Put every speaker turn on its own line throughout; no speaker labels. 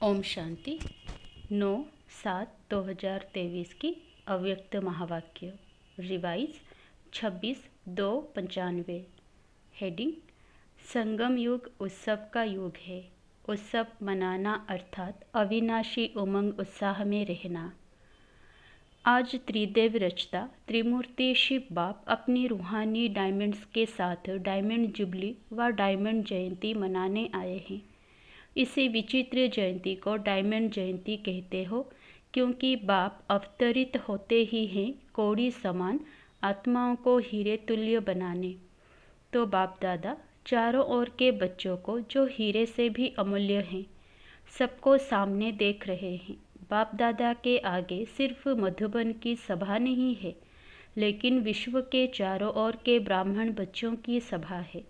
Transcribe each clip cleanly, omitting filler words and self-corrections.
ओम शांति। 9/7/2023 की अव्यक्त महावाक्य रिवाइज 26/2/95। हेडिंग: संगम युग उत्सव का युग है। उत्सव मनाना अर्थात अविनाशी उमंग उत्साह में रहना। आज त्रिदेव रचता त्रिमूर्ति शिव बाप अपनी रूहानी डायमंड्स के साथ डायमंड जुबली व डायमंड जयंती मनाने आए हैं। इसी विचित्र जयंती को डायमंड जयंती कहते हो, क्योंकि बाप अवतरित होते ही हैं कौड़ी समान आत्माओं को हीरे तुल्य बनाने। तो बाप दादा चारों ओर के बच्चों को जो हीरे से भी अमूल्य हैं, सबको सामने देख रहे हैं। बाप दादा के आगे सिर्फ मधुबन की सभा नहीं है, लेकिन विश्व के चारों ओर के ब्राह्मण बच्चों की सभा है।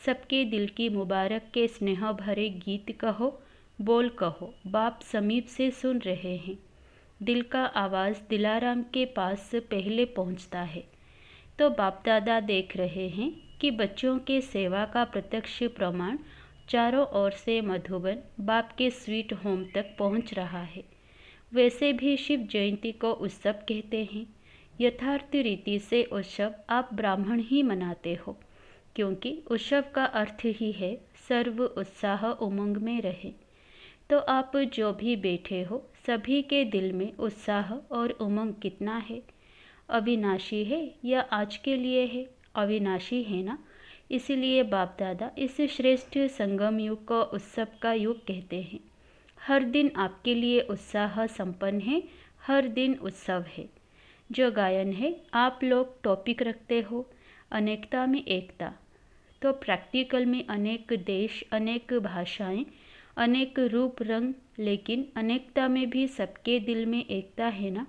सबके दिल की मुबारक के स्नेह भरे गीत कहो, बोल कहो, बाप समीप से सुन रहे हैं। दिल का आवाज़ दिलाराम के पास पहले पहुंचता है। तो बाप दादा देख रहे हैं कि बच्चों के सेवा का प्रत्यक्ष प्रमाण चारों ओर से मधुबन बाप के स्वीट होम तक पहुंच रहा है। वैसे भी शिव जयंती को उत्सव कहते हैं। यथार्थ रीति से उत्सव आप ब्राह्मण ही मनाते हो, क्योंकि उत्सव का अर्थ ही है सर्व उत्साह उमंग में रहे। तो आप जो भी बैठे हो, सभी के दिल में उत्साह और उमंग कितना है? अविनाशी है या आज के लिए है? अविनाशी है ना। इसलिए बाप दादा इस श्रेष्ठ संगम युग को उत्सव का युग कहते हैं। हर दिन आपके लिए उत्साह संपन्न है, हर दिन उत्सव है। जो गायन है, आप लोग टॉपिक रखते हो अनेकता में एकता। तो प्रैक्टिकल में अनेक देश, अनेक भाषाएं, अनेक रूप रंग, लेकिन अनेकता में भी सबके दिल में एकता है ना।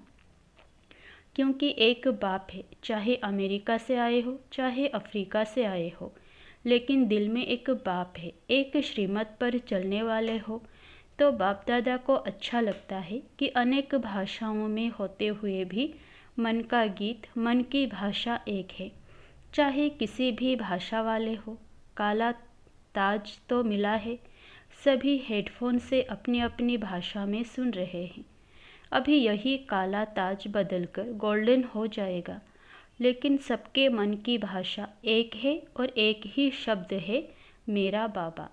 क्योंकि एक बाप है, चाहे अमेरिका से आए हो, चाहे अफ्रीका से आए हो, लेकिन दिल में एक बाप है, एक श्रीमत पर चलने वाले हो। तो बाप दादा को अच्छा लगता है कि अनेक भाषाओं में होते हुए भी मन का गीत, मन की भाषा एक है। चाहे किसी भी भाषा वाले हो, काला ताज तो मिला है। सभी हेडफोन से अपनी अपनी भाषा में सुन रहे हैं। अभी यही काला ताज बदलकर गोल्डन हो जाएगा, लेकिन सबके मन की भाषा एक है और एक ही शब्द है, मेरा बाबा।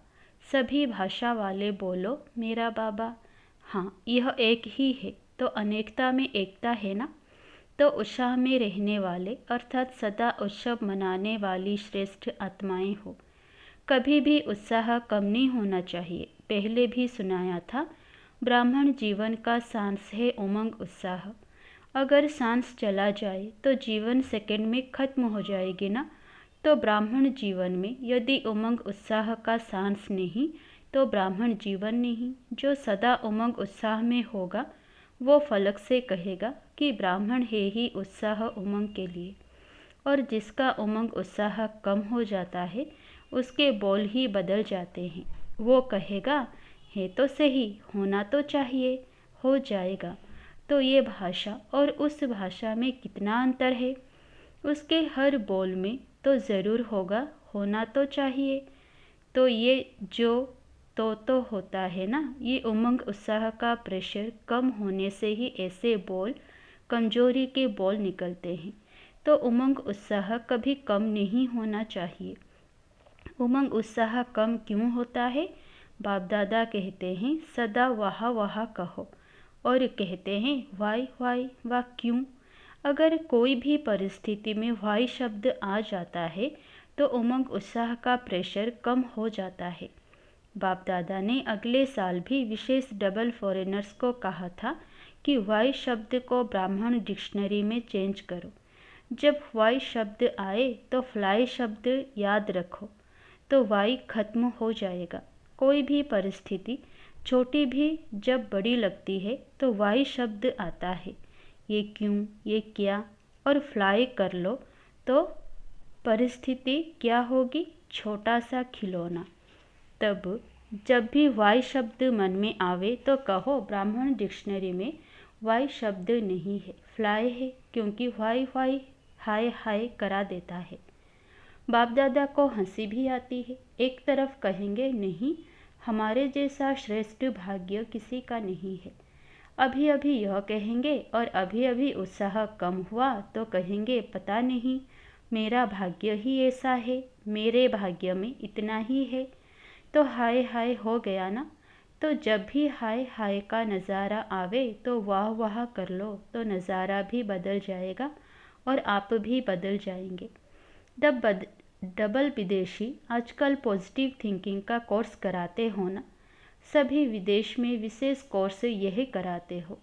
सभी भाषा वाले बोलो मेरा बाबा। हाँ, यह एक ही है, तो अनेकता में एकता है ना। तो उत्साह में रहने वाले अर्थात सदा उत्सव मनाने वाली श्रेष्ठ आत्माएं हो। कभी भी उत्साह कम नहीं होना चाहिए। पहले भी सुनाया था, ब्राह्मण जीवन का सांस है उमंग उत्साह। अगर सांस चला जाए तो जीवन सेकंड में खत्म हो जाएगी ना। तो ब्राह्मण जीवन में यदि उमंग उत्साह का सांस नहीं, तो ब्राह्मण जीवन नहीं। जो सदा उमंग उत्साह में होगा, वो फलक से कहेगा कि ब्राह्मण है ही उत्साह उमंग के लिए। और जिसका उमंग उत्साह कम हो जाता है, उसके बोल ही बदल जाते हैं। वो कहेगा, है तो सही, होना तो चाहिए, हो जाएगा। तो ये भाषा और उस भाषा में कितना अंतर है। उसके हर बोल में तो ज़रूर होगा, होना तो चाहिए। तो ये जो तो होता है ना, ये उमंग उत्साह का प्रेशर कम होने से ही ऐसे बोल, कमजोरी के बोल निकलते हैं। तो उमंग उत्साह कभी कम नहीं होना चाहिए। उमंग उत्साह कम क्यों होता है? बाप दादा कहते हैं सदा वाह वाह कहो, और कहते हैं वाई वाई वाह क्यों। अगर कोई भी परिस्थिति में वाई शब्द आ जाता है, तो उमंग उत्साह का प्रेशर कम हो जाता है। बाप दादा ने अगले साल भी विशेष डबल फॉरेनर्स को कहा था कि वाई शब्द को ब्राह्मण डिक्शनरी में चेंज करो। जब वाई शब्द आए तो फ्लाई शब्द याद रखो, तो वाई खत्म हो जाएगा। कोई भी परिस्थिति छोटी भी जब बड़ी लगती है, तो वाई शब्द आता है, ये क्यों, ये क्या, और फ्लाई कर लो तो परिस्थिति क्या होगी, छोटा सा खिलौना। तब जब भी वाई शब्द मन में आवे तो कहो ब्राह्मण डिक्शनरी में वाई शब्द नहीं है, फ्लाई है, क्योंकि वाई वाई हाय हाय करा देता है। बाप दादा को हंसी भी आती है। एक तरफ कहेंगे नहीं, हमारे जैसा श्रेष्ठ भाग्य किसी का नहीं है। अभी अभी यह कहेंगे और अभी अभी उत्साह कम हुआ तो कहेंगे पता नहीं, मेरा भाग्य ही ऐसा है, मेरे भाग्य में इतना ही है, तो हाय हाय हो गया ना। तो जब भी हाय हाय का नज़ारा आवे तो वाह वाह कर लो, तो नज़ारा भी बदल जाएगा और आप भी बदल जाएंगे। डबल विदेशी आजकल पॉजिटिव थिंकिंग का कोर्स कराते हो ना, सभी विदेश में विशेष कोर्स यही कराते हो,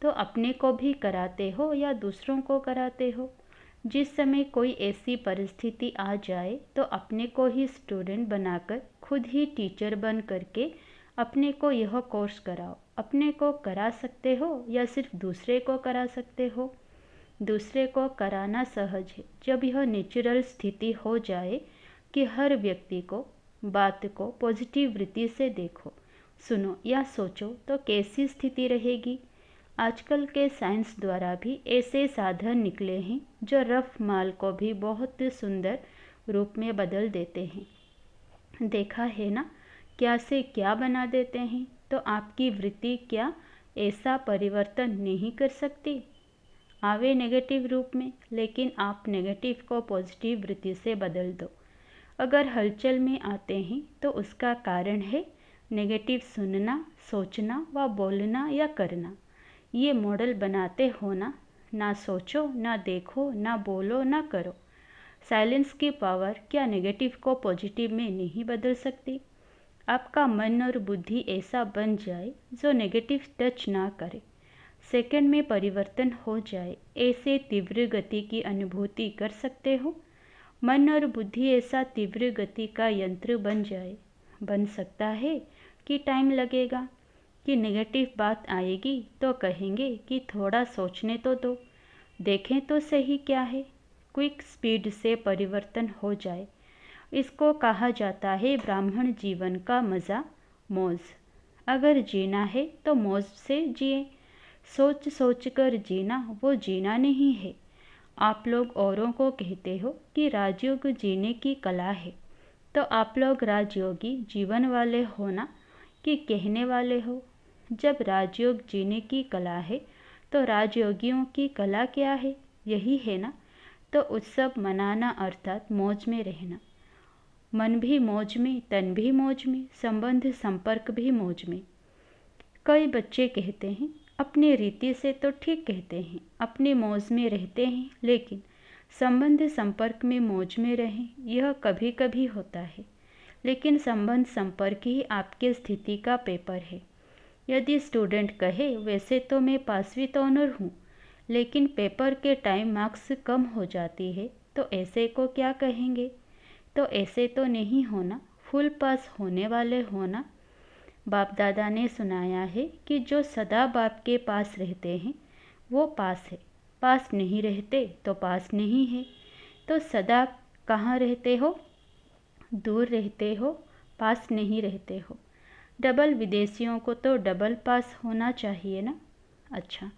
तो अपने को भी कराते हो या दूसरों को कराते हो? जिस समय कोई ऐसी परिस्थिति आ जाए तो अपने को ही स्टूडेंट बनाकर खुद ही टीचर बन करके अपने को यह कोर्स कराओ। अपने को करा सकते हो या सिर्फ दूसरे को करा सकते हो? दूसरे को कराना सहज है जब यह नेचुरल स्थिति हो जाए कि हर व्यक्ति को बात को पॉजिटिव वृत्ति से देखो, सुनो या सोचो, तो कैसी स्थिति रहेगी। आजकल के साइंस द्वारा भी ऐसे साधन निकले हैं जो रफ माल को भी बहुत सुंदर रूप में बदल देते हैं। देखा है ना, क्या से क्या बना देते हैं। तो आपकी वृत्ति क्या ऐसा परिवर्तन नहीं कर सकती? आवे नेगेटिव रूप में, लेकिन आप नेगेटिव को पॉजिटिव वृत्ति से बदल दो। अगर हलचल में आते हैं तो उसका कारण है नेगेटिव सुनना, सोचना व बोलना या करना। ये मॉडल बनाते हो ना सोचो, ना देखो, ना बोलो, ना करो। साइलेंस की पावर क्या नेगेटिव को पॉजिटिव में नहीं बदल सकती? आपका मन और बुद्धि ऐसा बन जाए जो नेगेटिव टच ना करे, सेकंड में परिवर्तन हो जाए, ऐसे तीव्र गति की अनुभूति कर सकते हो? मन और बुद्धि ऐसा तीव्र गति का यंत्र बन जाए, बन सकता है कि टाइम लगेगा, कि नेगेटिव बात आएगी तो कहेंगे कि थोड़ा सोचने तो दो, देखें तो सही क्या है। क्विक स्पीड से परिवर्तन हो जाए, इसको कहा जाता है ब्राह्मण जीवन का मज़ा, मौज। अगर जीना है तो मौज से जिए, सोच सोच कर जीना वो जीना नहीं है। आप लोग औरों को कहते हो कि राजयोग जीने की कला है, तो आप लोग राजयोगी जीवन वाले हो ना, कि कहने वाले हो? जब राजयोग जीने की कला है तो राजयोगियों की कला क्या है? यही है ना। तो उत्सव मनाना अर्थात मौज में रहना, मन भी मौज में, तन भी मौज में, संबंध संपर्क भी मौज में। कई बच्चे कहते हैं अपनी रीति से तो ठीक कहते हैं, अपने मौज में रहते हैं, लेकिन संबंध संपर्क में मौज में रहें, यह कभी कभी होता है। लेकिन संबंध संपर्क ही आपके स्थिति का पेपर है। यदि स्टूडेंट कहे वैसे तो मैं पास विद ऑनर हूँ, लेकिन पेपर के टाइम मार्क्स कम हो जाती है, तो ऐसे को क्या कहेंगे? तो ऐसे तो नहीं होना, फुल पास होने वाले होना। बाप दादा ने सुनाया है कि जो सदा बाप के पास रहते हैं वो पास है, पास नहीं रहते तो पास नहीं है। तो सदा कहाँ रहते हो? दूर रहते हो, पास नहीं रहते हो। डबल विदेशियों को तो डबल पास होना चाहिए ना। अच्छा,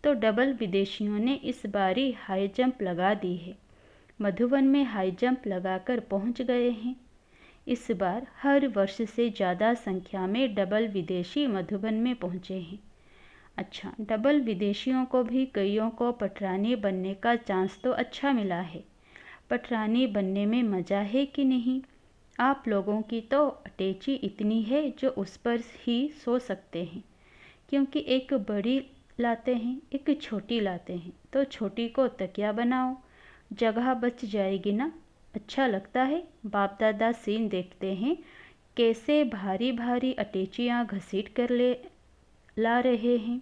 तो डबल विदेशियों ने इस बारी हाई जंप लगा दी है, मधुबन में हाई जंप लगाकर पहुंच गए हैं। इस बार हर वर्ष से ज़्यादा संख्या में डबल विदेशी मधुबन में पहुंचे हैं। अच्छा, डबल विदेशियों को भी कईयों को पटरानी बनने का चांस तो अच्छा मिला है। पटरानी बनने में मज़ा है कि नहीं? आप लोगों की तो अटैची इतनी है जो उस पर ही सो सकते हैं, क्योंकि एक बड़ी लाते हैं, एक छोटी लाते हैं, तो छोटी को तकिया बनाओ, जगह बच जाएगी ना। अच्छा लगता है। बाप दादा सीन देखते हैं कैसे भारी भारी अटैचियाँ घसीट कर ला रहे हैं।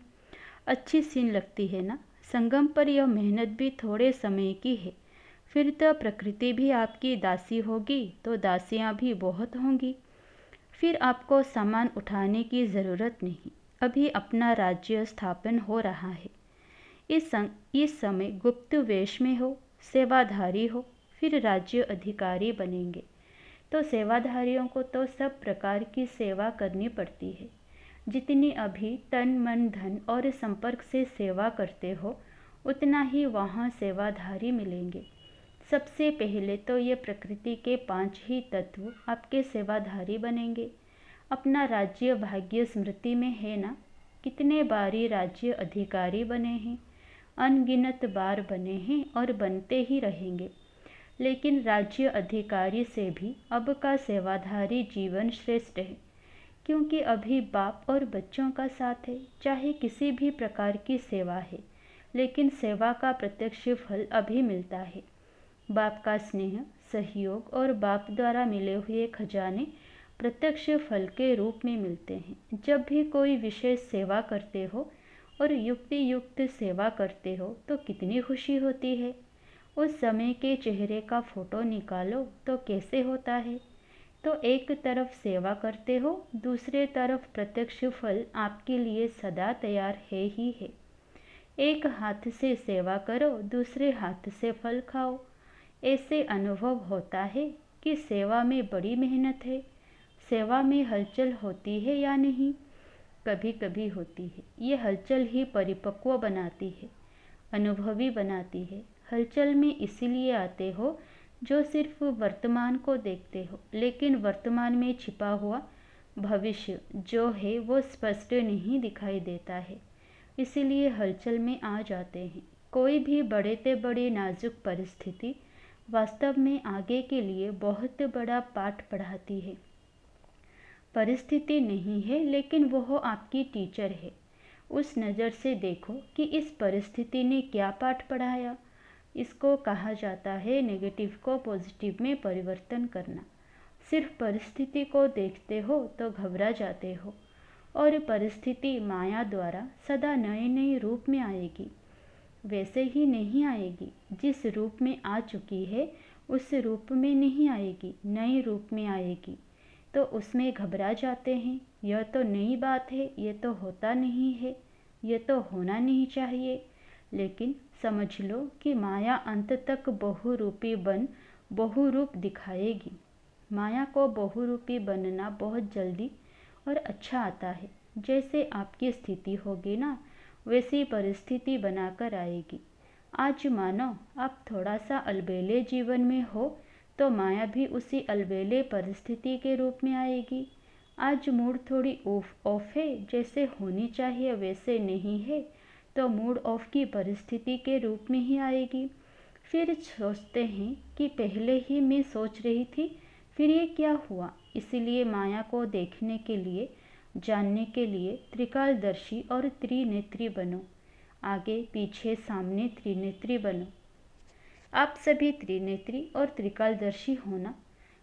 अच्छी सीन लगती है ना। संगम पर यह मेहनत भी थोड़े समय की है, फिर तो प्रकृति भी आपकी दासी होगी, तो दासियाँ भी बहुत होंगी। फिर आपको सामान उठाने की ज़रूरत नहीं, अभी अपना राज्य स्थापन हो रहा है। इस समय गुप्त वेश में हो, सेवाधारी हो, फिर राज्य अधिकारी बनेंगे। तो सेवाधारियों को तो सब प्रकार की सेवा करनी पड़ती है। जितनी अभी तन मन धन और संपर्क से सेवा करते हो, उतना ही वहाँ सेवाधारी मिलेंगे। सबसे पहले तो ये प्रकृति के 5 ही तत्व आपके सेवाधारी बनेंगे। अपना राज्य भाग्य स्मृति में है ना। कितने बारी राज्य अधिकारी बने हैं, अनगिनत बार बने हैं और बनते ही रहेंगे। लेकिन राज्य अधिकारी से भी अब का सेवाधारी जीवन श्रेष्ठ है, क्योंकि अभी बाप और बच्चों का साथ है। चाहे किसी भी प्रकार की सेवा है, लेकिन सेवा का प्रत्यक्ष फल अभी मिलता है। बाप का स्नेह, सहयोग और बाप द्वारा मिले हुए खजाने प्रत्यक्ष फल के रूप में मिलते हैं। जब भी कोई विशेष सेवा करते हो और युक्ति युक्त सेवा करते हो तो कितनी खुशी होती है। उस समय के चेहरे का फोटो निकालो तो कैसे होता है। तो एक तरफ सेवा करते हो, दूसरे तरफ प्रत्यक्ष फल आपके लिए सदा तैयार है ही है। एक हाथ से सेवा करो, दूसरे हाथ से फल खाओ। ऐसे अनुभव होता है कि सेवा में बड़ी मेहनत है। सेवा में हलचल होती है या नहीं? कभी कभी होती है। ये हलचल ही परिपक्व बनाती है, अनुभवी बनाती है। हलचल में इसीलिए आते हो जो सिर्फ वर्तमान को देखते हो, लेकिन वर्तमान में छिपा हुआ भविष्य जो है वो स्पष्ट नहीं दिखाई देता है। इसीलिए हलचल में आ जाते हैं। कोई भी बड़े से बड़ी नाजुक परिस्थिति वास्तव में आगे के लिए बहुत बड़ा पाठ पढ़ाती है। परिस्थिति नहीं है, लेकिन वह आपकी टीचर है। उस नज़र से देखो कि इस परिस्थिति ने क्या पाठ पढ़ाया। इसको कहा जाता है नेगेटिव को पॉजिटिव में परिवर्तन करना। सिर्फ परिस्थिति को देखते हो तो घबरा जाते हो, और परिस्थिति माया द्वारा सदा नए नए रूप में आएगी। वैसे ही नहीं आएगी जिस रूप में आ चुकी है, उस रूप में नहीं आएगी, नए रूप में आएगी। तो उसमें घबरा जाते हैं। यह तो नई बात है, ये तो होता नहीं है, ये तो होना नहीं चाहिए। लेकिन समझ लो कि माया अंत तक बहुरूपी बन बहुरूप दिखाएगी। माया को बहुरूपी बनना बहुत जल्दी और अच्छा आता है। जैसे आपकी स्थिति होगी ना, वैसी परिस्थिति बनाकर आएगी। आज मानो आप थोड़ा सा अलबेले जीवन में हो, तो माया भी उसी अलबेले परिस्थिति के रूप में आएगी। आज मूड थोड़ी ऑफ है, जैसे होनी चाहिए वैसे नहीं है, तो मूड ऑफ की परिस्थिति के रूप में ही आएगी। फिर सोचते हैं कि पहले ही मैं सोच रही थी, फिर ये क्या हुआ। इसीलिए माया को देखने के लिए, जानने के लिए त्रिकालदर्शी और त्रिनेत्री बनो। आगे पीछे सामने त्रिनेत्री बनो। आप सभी त्रिनेत्री और त्रिकालदर्शी होना।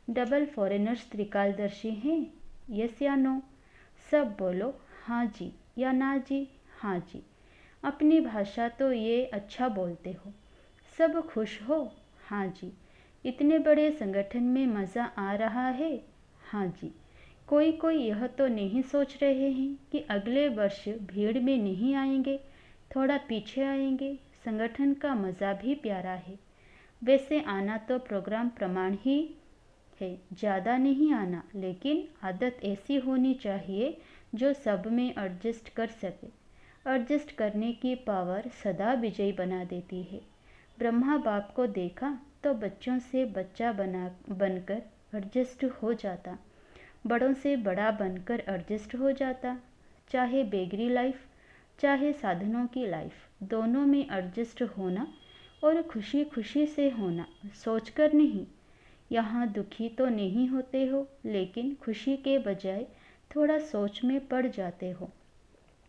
डबल फॉरेनर्स त्रिकालदर्शी हैं, यस या नो? सब बोलो हाँ जी या ना जी। हाँ जी। अपनी भाषा तो ये अच्छा बोलते हो। सब खुश हो? हाँ जी। इतने बड़े संगठन में मज़ा आ रहा है? हाँ जी। कोई कोई यह तो नहीं सोच रहे हैं कि अगले वर्ष भीड़ में नहीं आएंगे, थोड़ा पीछे आएंगे। संगठन का मज़ा भी प्यारा है। वैसे आना तो प्रोग्राम प्रमाण ही है, ज़्यादा नहीं आना, लेकिन आदत ऐसी होनी चाहिए जो सब में एडजस्ट कर सके। एडजस्ट करने की पावर सदा विजयी बना देती है। ब्रह्मा बाप को देखा तो बच्चों से बच्चा बनकर एडजस्ट हो जाता, बड़ों से बड़ा बनकर एडजस्ट हो जाता। चाहे बेगरी लाइफ, चाहे साधनों की लाइफ, दोनों में एडजस्ट होना और खुशी खुशी से होना, सोचकर नहीं। यहाँ दुखी तो नहीं होते हो, लेकिन खुशी के बजाय थोड़ा सोच में पड़ जाते हो।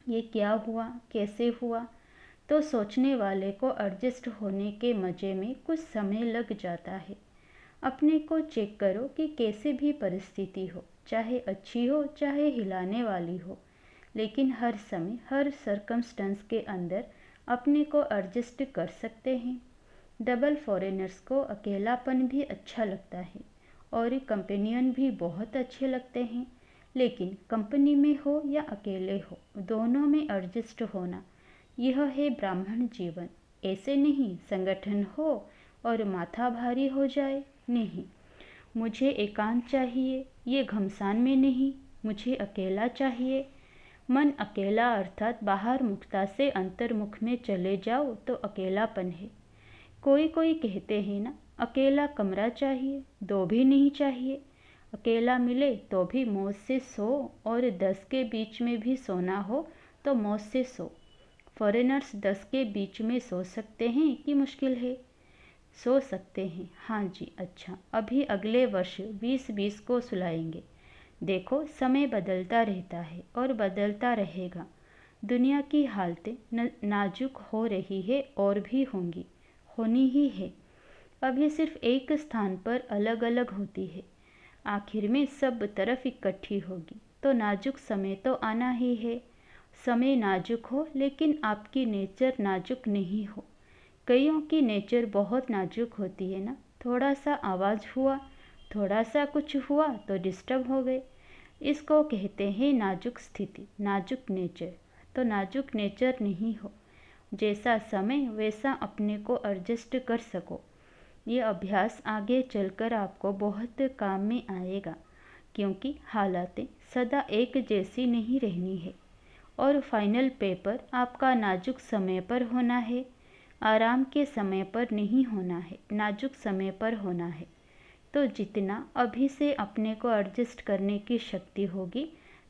ये क्या हुआ, कैसे हुआ? तो सोचने वाले को एडजस्ट होने के मज़े में कुछ समय लग जाता है। अपने को चेक करो कि कैसे भी परिस्थिति हो, चाहे अच्छी हो चाहे हिलाने वाली हो, लेकिन हर समय हर सर्कमस्टेंस के अंदर अपने को एडजस्ट कर सकते हैं। डबल फॉरेनर्स को अकेलापन भी अच्छा लगता है और कंपेनियन भी बहुत अच्छे लगते हैं, लेकिन कंपनी में हो या अकेले हो, दोनों में एडजस्ट होना, यह है ब्राह्मण जीवन। ऐसे नहीं संगठन हो और माथा भारी हो जाए, नहीं। मुझे एकांत चाहिए, ये घमसान में नहीं। मुझे अकेला चाहिए। मन अकेला अर्थात बाहर मुखता से अंतर्मुख में चले जाओ तो अकेलापन है। कोई कोई कहते हैं ना, अकेला कमरा चाहिए, दो भी नहीं चाहिए। अकेला मिले तो भी मौज से सो, और 10 के बीच में भी सोना हो तो मौज से सो। फॉरेनर्स 10 के बीच में सो सकते हैं कि मुश्किल है? सो सकते हैं, हाँ जी। अच्छा, अभी अगले वर्ष 2020 को सुलाएंगे। देखो, समय बदलता रहता है और बदलता रहेगा। दुनिया की हालतें नाजुक हो रही है और भी होंगी, होनी ही है। अभी सिर्फ एक स्थान पर अलग अलग होती है, आखिर में सब तरफ इकट्ठी होगी। तो नाजुक समय तो आना ही है। समय नाजुक हो लेकिन आपकी नेचर नाजुक नहीं हो। कईयों की नेचर बहुत नाजुक होती है ना। थोड़ा सा आवाज़ हुआ, थोड़ा सा कुछ हुआ तो डिस्टर्ब हो गए। इसको कहते हैं नाजुक स्थिति, नाजुक नेचर। तो नाजुक नेचर नहीं हो, जैसा समय वैसा अपने को एडजस्ट कर सको। ये अभ्यास आगे चलकर आपको बहुत काम में आएगा, क्योंकि हालातें सदा एक जैसी नहीं रहनी है। और फाइनल पेपर आपका नाजुक समय पर होना है, आराम के समय पर नहीं होना है, नाजुक समय पर होना है। तो जितना अभी से अपने को एडजस्ट करने की शक्ति होगी,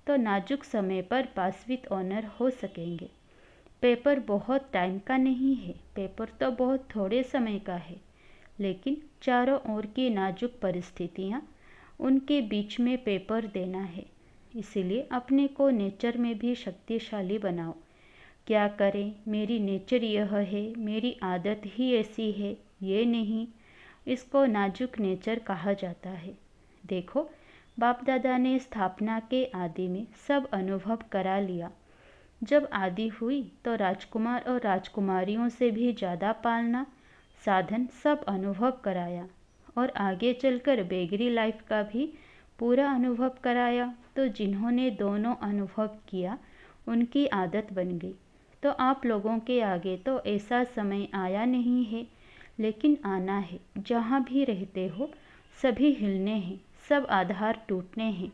तो नाजुक समय पर पास विद ऑनर हो सकेंगे। पेपर बहुत टाइम का नहीं है, पेपर तो बहुत थोड़े समय का है, लेकिन चारों ओर की नाजुक परिस्थितियाँ, उनके बीच में पेपर देना है। इसीलिए अपने को नेचर में भी शक्तिशाली बनाओ। क्या करें, मेरी नेचर यह है, मेरी आदत ही ऐसी है, ये नहीं। इसको नाजुक नेचर कहा जाता है। देखो, बाप दादा ने स्थापना के आदि में सब अनुभव करा लिया। जब आदि हुई तो राजकुमार और राजकुमारियों से भी ज़्यादा पालना, साधन सब अनुभव कराया, और आगे चलकर बेगरी लाइफ का भी पूरा अनुभव कराया। तो जिन्होंने दोनों अनुभव किया, उनकी आदत बन गई। तो आप लोगों के आगे तो ऐसा समय आया नहीं है, लेकिन आना है। जहाँ भी रहते हो सभी हिलने हैं, सब आधार टूटने हैं।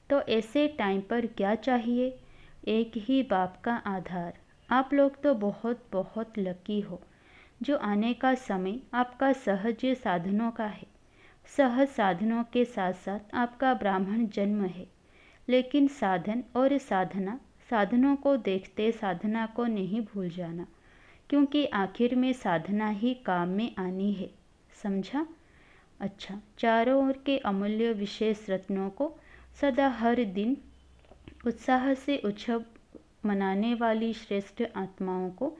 तो ऐसे टाइम पर क्या चाहिए? एक ही बाप का आधार। आप लोग तो बहुत बहुत लकी हो, जो आने का समय आपका सहज साधनों का है। सहज साधनों के साथ साथ आपका ब्राह्मण जन्म है। लेकिन साधन और साधना, साधनों को देखते साधना को नहीं भूल जाना, क्योंकि आखिर में साधना ही काम में आनी है। समझा? अच्छा, चारों ओर के अमूल्य विशेष रत्नों को सदा हर दिन उत्साह से उत्सव मनाने वाली श्रेष्ठ आत्माओं को,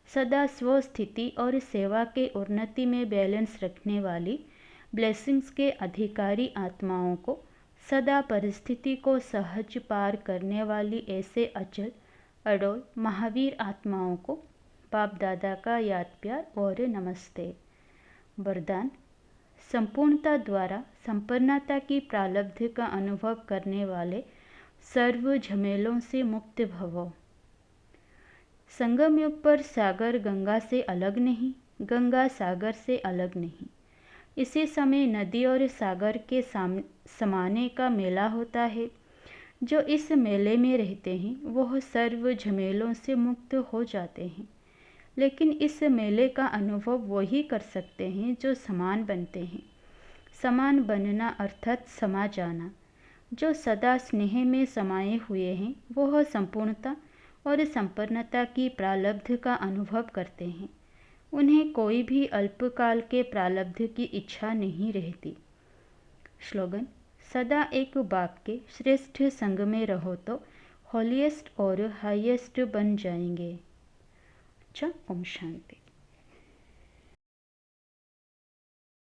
सदा स्वस्थिति और सेवा के उन्नति में बैलेंस रखने वाली ब्लेसिंग्स के अधिकारी आत्माओं को, सदा परिस्थिति को सहज पार करने वाली ऐसे अचल अडोल महावीर आत्माओं को बाप दादा का याद प्यार और नमस्ते। वरदान: संपूर्णता द्वारा संपन्नता की प्रारब्ध का अनुभव करने वाले सर्व झमेलों से मुक्त भवो। संगम युग पर सागर गंगा से अलग नहीं, गंगा सागर से अलग नहीं। इसी समय नदी और सागर के समाने का मेला होता है। जो इस मेले में रहते हैं वह सर्व झमेलों से मुक्त हो जाते हैं। लेकिन इस मेले का अनुभव वही कर सकते हैं जो समान बनते हैं। समान बनना अर्थात समा जाना। जो सदा स्नेह में समाये हुए हैं वह संपूर्णता और संपन्नता की प्रारब्ध का अनुभव करते हैं। उन्हें कोई भी अल्पकाल के प्रारब्ध की इच्छा नहीं रहती। स्लोगन: सदा एक बाप के श्रेष्ठ संग में रहो तो हॉलीएस्ट और हाईएस्ट बन जाएंगे। अच्छा, ओम शांति।